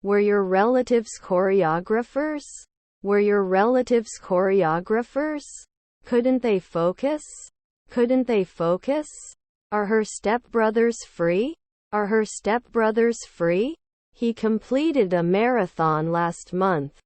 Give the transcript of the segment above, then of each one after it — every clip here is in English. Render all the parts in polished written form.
Were your relatives choreographers? Were your relatives choreographers? Couldn't they focus? Couldn't they focus? Are her stepbrothers free? Are her stepbrothers free? He completed a marathon last month.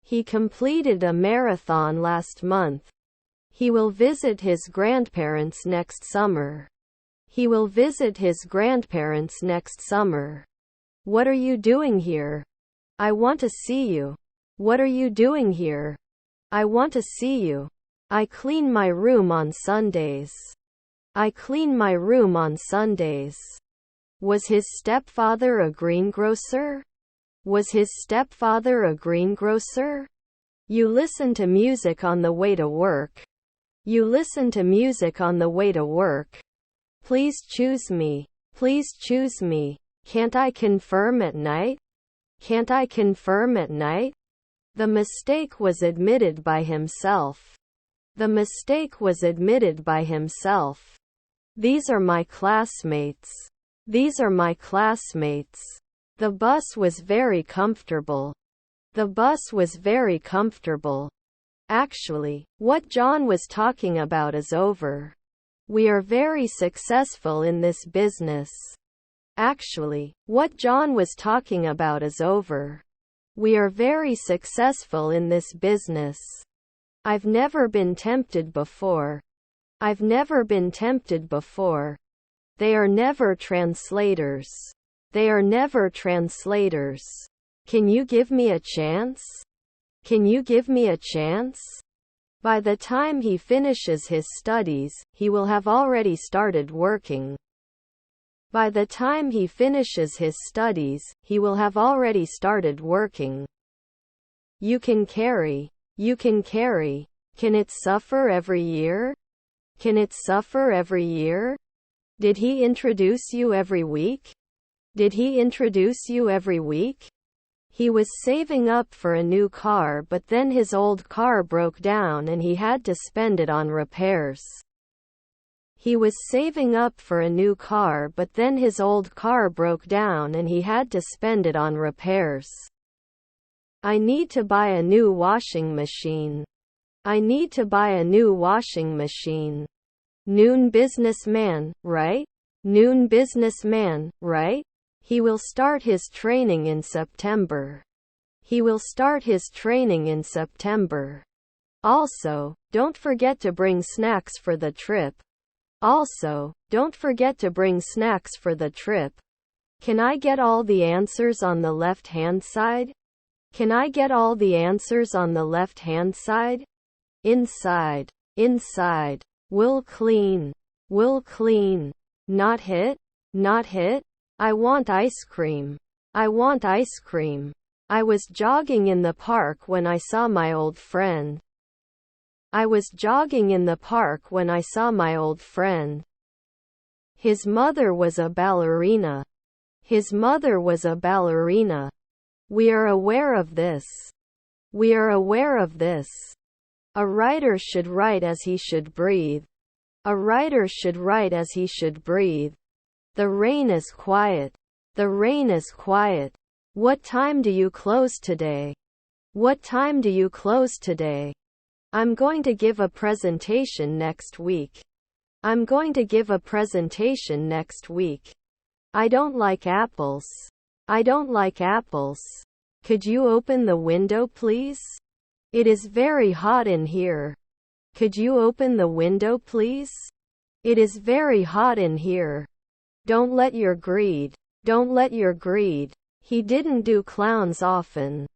He completed a marathon last month. He will visit his grandparents next summer. He will visit his grandparents next summer. What are you doing here? I want to see you. What are you doing here? I want to see you. I clean my room on Sundays. I clean my room on Sundays. Was his stepfather a greengrocer? Was his stepfather a greengrocer? You listen to music on the way to work. You listen to music on the way to work. Please choose me. Please choose me. Can't I confirm at night? Can't I confirm at night? The mistake was admitted by himself. The mistake was admitted by himself. These are my classmates. These are my classmates. The bus was very comfortable. The bus was very comfortable. Actually, what John was talking about is over. We are very successful in this business. Actually, what John was talking about is over. We are very successful in this business. I've never been tempted before. I've never been tempted before. They are never translators. They are never translators. Can you give me a chance? Can you give me a chance? By the time he finishes his studies, he will have already started working. By the time he finishes his studies, he will have already started working. You can carry. You can carry. Can it suffer every year? Can it suffer every year? Did he introduce you every week? Did he introduce you every week? He was saving up for a new car, but then his old car broke down and he had to spend it on repairs. He was saving up for a new car, but then his old car broke down and he had to spend it on repairs. I need to buy a new washing machine. I need to buy a new washing machine. Noon businessman, right? Noon businessman, right? He will start his training in September. He will start his training in September. Also, don't forget to bring snacks for the trip. Also, don't forget to bring snacks for the trip. Can I get all the answers on the left-hand side? Can I get all the answers on the left-hand side? Inside. Inside. Will clean. Will clean. Not hit. Not hit. I want ice cream. I want ice cream. I was jogging in the park when I saw my old friend. I was jogging in the park when I saw my old friend. His mother was a ballerina. His mother was a ballerina. We are aware of this. We are aware of this. A writer should write as he should breathe. A writer should write as he should breathe. The rain is quiet. The rain is quiet. What time do you close today? What time do you close today? I'm going to give a presentation next week. I'm going to give a presentation next week. I don't like apples. I don't like apples. Could you open the window, please? It is very hot in here. Could you open the window, please? It is very hot in here. Don't let your greed. Don't let your greed. He didn't do clowns often.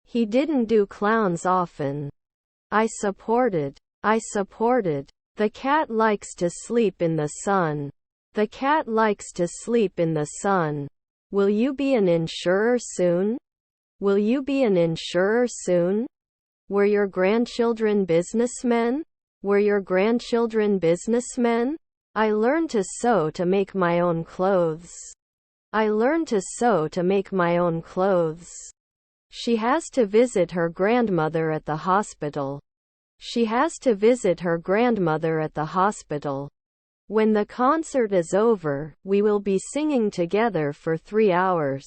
He didn't do clowns often. I supported. I supported. The cat likes to sleep in the sun. The cat likes to sleep in the sun. Will you be an insurer soon? Will you be an insurer soon? Were your grandchildren businessmen? Were your grandchildren businessmen? I learned to sew to make my own clothes. I learned to sew to make my own clothes. She has to visit her grandmother at the hospital. She has to visit her grandmother at the hospital. When the concert is over, we will be singing together for 3 hours.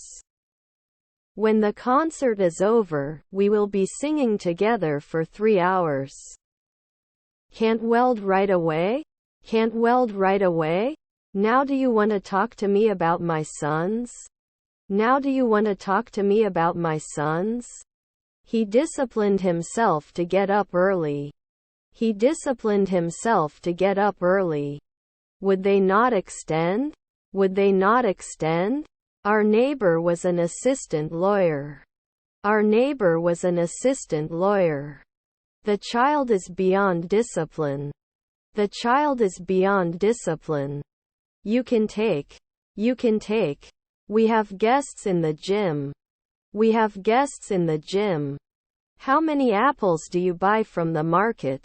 When the concert is over, we will be singing together for 3 hours. Can't weld right away? Can't weld right away? Now do you want to talk to me about my sons? Now do you want to talk to me about my sons? He disciplined himself to get up early. He disciplined himself to get up early. Would they not extend? Would they not extend? Our neighbor was an assistant lawyer. Our neighbor was an assistant lawyer. The child is beyond discipline. The child is beyond discipline. You can take. You can take. We have guests in the gym. We have guests in the gym. How many apples do you buy from the market?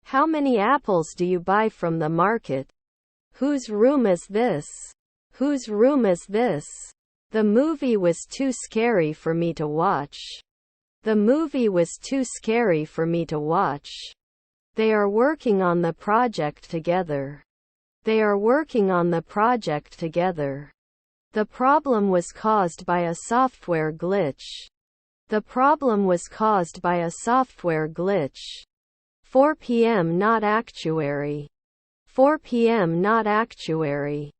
How many apples do you buy from the market? Whose room is this? Whose room is this? The movie was too scary for me to watch. The movie was too scary for me to watch. They are working on the project together. They are working on the project together. The problem was caused by a software glitch. The problem was caused by a software glitch. 4 p.m. not actuary. 4 p.m. not actuary.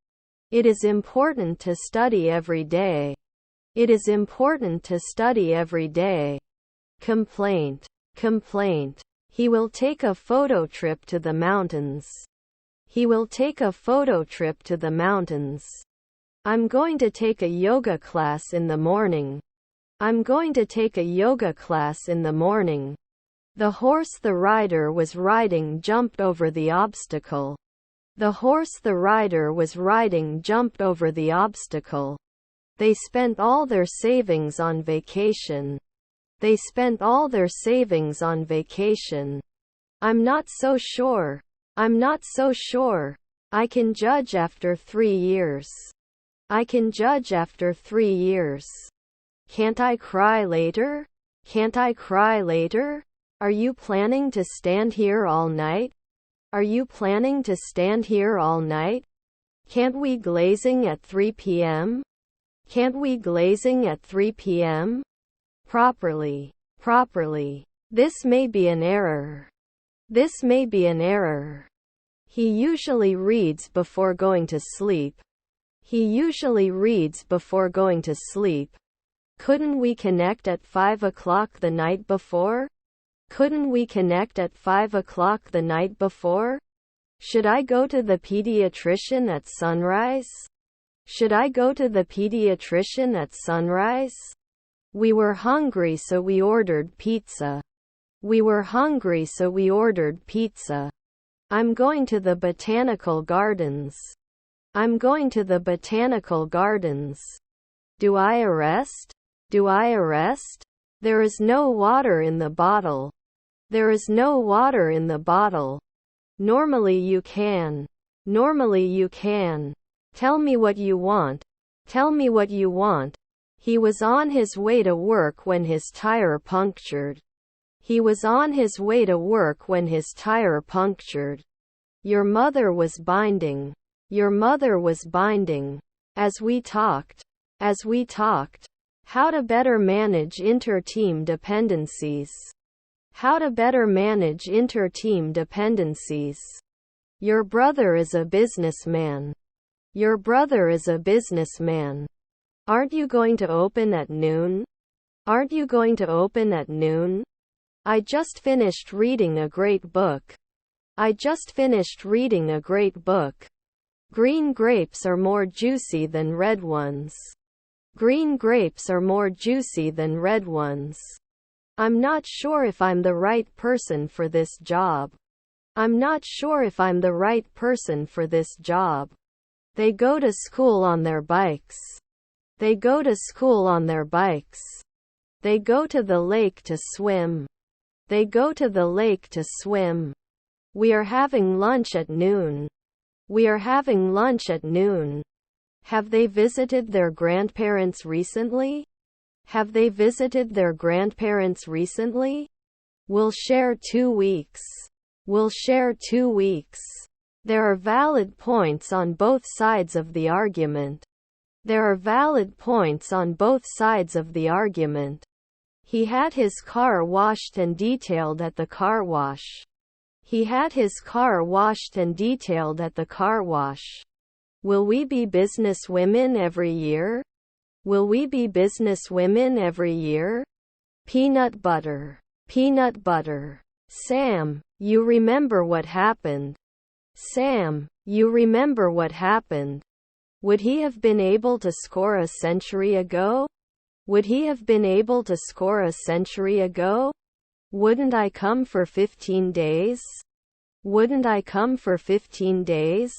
It is important to study every day. It is important to study every day. Complaint. Complaint. He will take a photo trip to the mountains. He will take a photo trip to the mountains. I'm going to take a yoga class in the morning. I'm going to take a yoga class in the morning. The horse the rider was riding jumped over the obstacle. The horse the rider was riding jumped over the obstacle. They spent all their savings on vacation. They spent all their savings on vacation. I'm not so sure. I'm not so sure. I can judge after 3 years. I can judge after 3 years. Can't I cry later? Can't I cry later? Are you planning to stand here all night? Are you planning to stand here all night? Can't we glazing at 3 p.m.? Can't we glazing at 3 p.m.? Properly. Properly. This may be an error. This may be an error. He usually reads before going to sleep. He usually reads before going to sleep. Couldn't we connect at 5 o'clock the night before? Couldn't we connect at 5 o'clock the night before? Should I go to the pediatrician at sunrise? Should I go to the pediatrician at sunrise? We were hungry so we ordered pizza. We were hungry so we ordered pizza. I'm going to the botanical gardens. I'm going to the botanical gardens. Do I arrest? Do I arrest? There is no water in the bottle. There is no water in the bottle. Normally you can. Normally you can. Tell me what you want. Tell me what you want. He was on his way to work when his tire punctured. He was on his way to work when his tire punctured. Your mother was binding. Your mother was binding. As we talked. As we talked. How to better manage inter-team dependencies. How to better manage inter-team dependencies. Your brother is a businessman. Your brother is a businessman. Aren't you going to open at noon? Aren't you going to open at noon? I just finished reading a great book. I just finished reading a great book. Green grapes are more juicy than red ones. Green grapes are more juicy than red ones. I'm not sure if I'm the right person for this job. I'm not sure if I'm the right person for this job. They go to school on their bikes. They go to school on their bikes. They go to the lake to swim. They go to the lake to swim. We are having lunch at noon. We are having lunch at noon. Have they visited their grandparents recently? Have they visited their grandparents recently? We'll share 2 weeks. We'll share 2 weeks. There are valid points on both sides of the argument. There are valid points on both sides of the argument. He had his car washed and detailed at the car wash. He had his car washed and detailed at the car wash. Will we be businesswomen every year? Will we be businesswomen every year? Peanut butter. Peanut butter. Sam, you remember what happened. Sam, you remember what happened. Would he have been able to score a century ago? Would he have been able to score a century ago? Wouldn't I come for 15 days? Wouldn't I come for 15 days?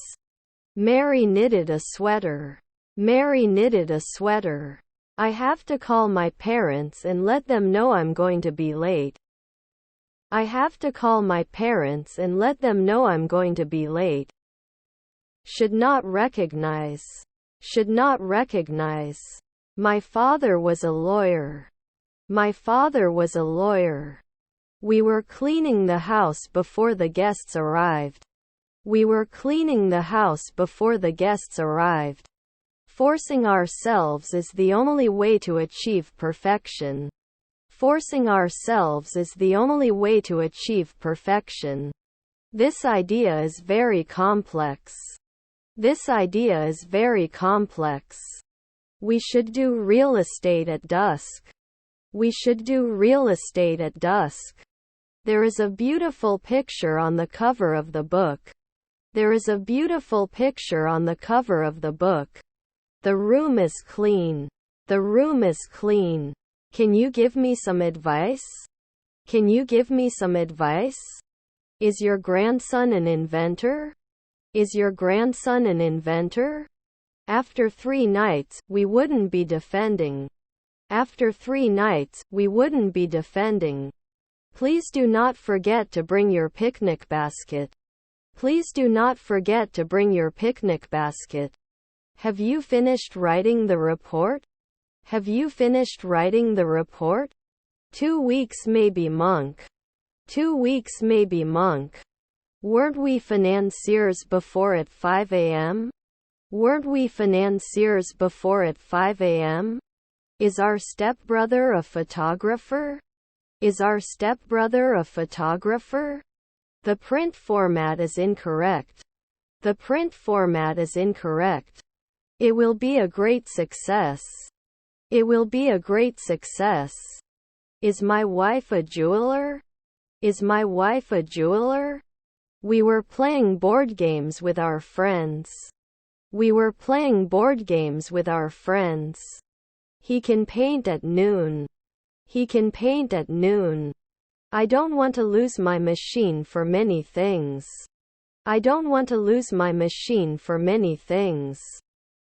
Mary knitted a sweater. Mary knitted a sweater. I have to call my parents and let them know I'm going to be late. I have to call my parents and let them know I'm going to be late. Should not recognize. Should not recognize. My father was a lawyer. My father was a lawyer. We were cleaning the house before the guests arrived. We were cleaning the house before the guests arrived. Forcing ourselves is the only way to achieve perfection. Forcing ourselves is the only way to achieve perfection. This idea is very complex. This idea is very complex. We should do real estate at dusk. We should do real estate at dusk. There is a beautiful picture on the cover of the book. There is a beautiful picture on the cover of the book. The room is clean. The room is clean. Can you give me some advice? Can you give me some advice? Is your grandson an inventor? Is your grandson an inventor? After 3 nights, we wouldn't be defending. After 3 nights, we wouldn't be defending. Please do not forget to bring your picnic basket. Please do not forget to bring your picnic basket. Have you finished writing the report? Have you finished writing the report? 2 weeks maybe, monk. 2 weeks maybe, monk. Weren't we financiers before at 5 a.m.? Weren't we financiers before at 5 a.m.? Is our stepbrother a photographer? Is our stepbrother a photographer? The print format is incorrect. The print format is incorrect. It will be a great success. It will be a great success. Is my wife a jeweler? Is my wife a jeweler? We were playing board games with our friends. We were playing board games with our friends. He can paint at noon. He can paint at noon. I don't want to lose my machine for many things. I don't want to lose my machine for many things.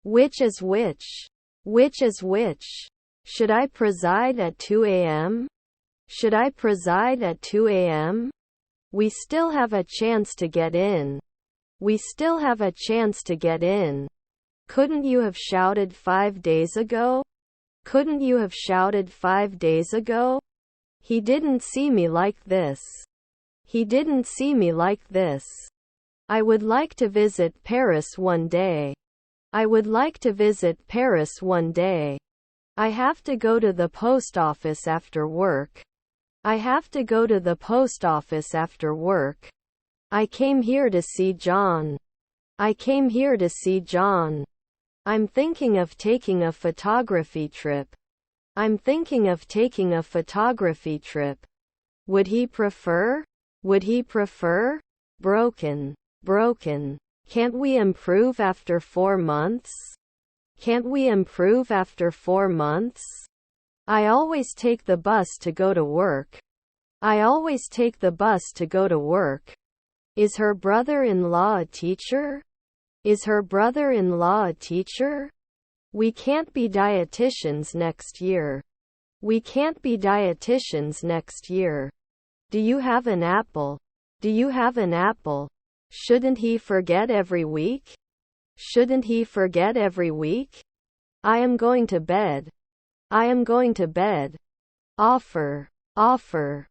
Which is which? Which is which? Should I preside at 2 a.m.? Should I preside at 2 a.m.? We still have a chance to get in. We still have a chance to get in. Couldn't you have shouted 5 days ago? Couldn't you have shouted 5 days ago? He didn't see me like this. He didn't see me like this. I would like to visit Paris one day. I would like to visit Paris one day. I have to go to the post office after work. I have to go to the post office after work. I came here to see John. I came here to see John. I'm thinking of taking a photography trip. I'm thinking of taking a photography trip. Would he prefer? Would he prefer? Broken. Broken. Can't we improve after 4 months? Can't we improve after 4 months? I always take the bus to go to work. I always take the bus to go to work. Is her brother-in-law a teacher? Is her brother-in-law a teacher? We can't be dietitians next year. We can't be dietitians next year. Do you have an apple? Do you have an apple? Shouldn't he forget every week? Shouldn't he forget every week? I am going to bed. I am going to bed. Offer. Offer.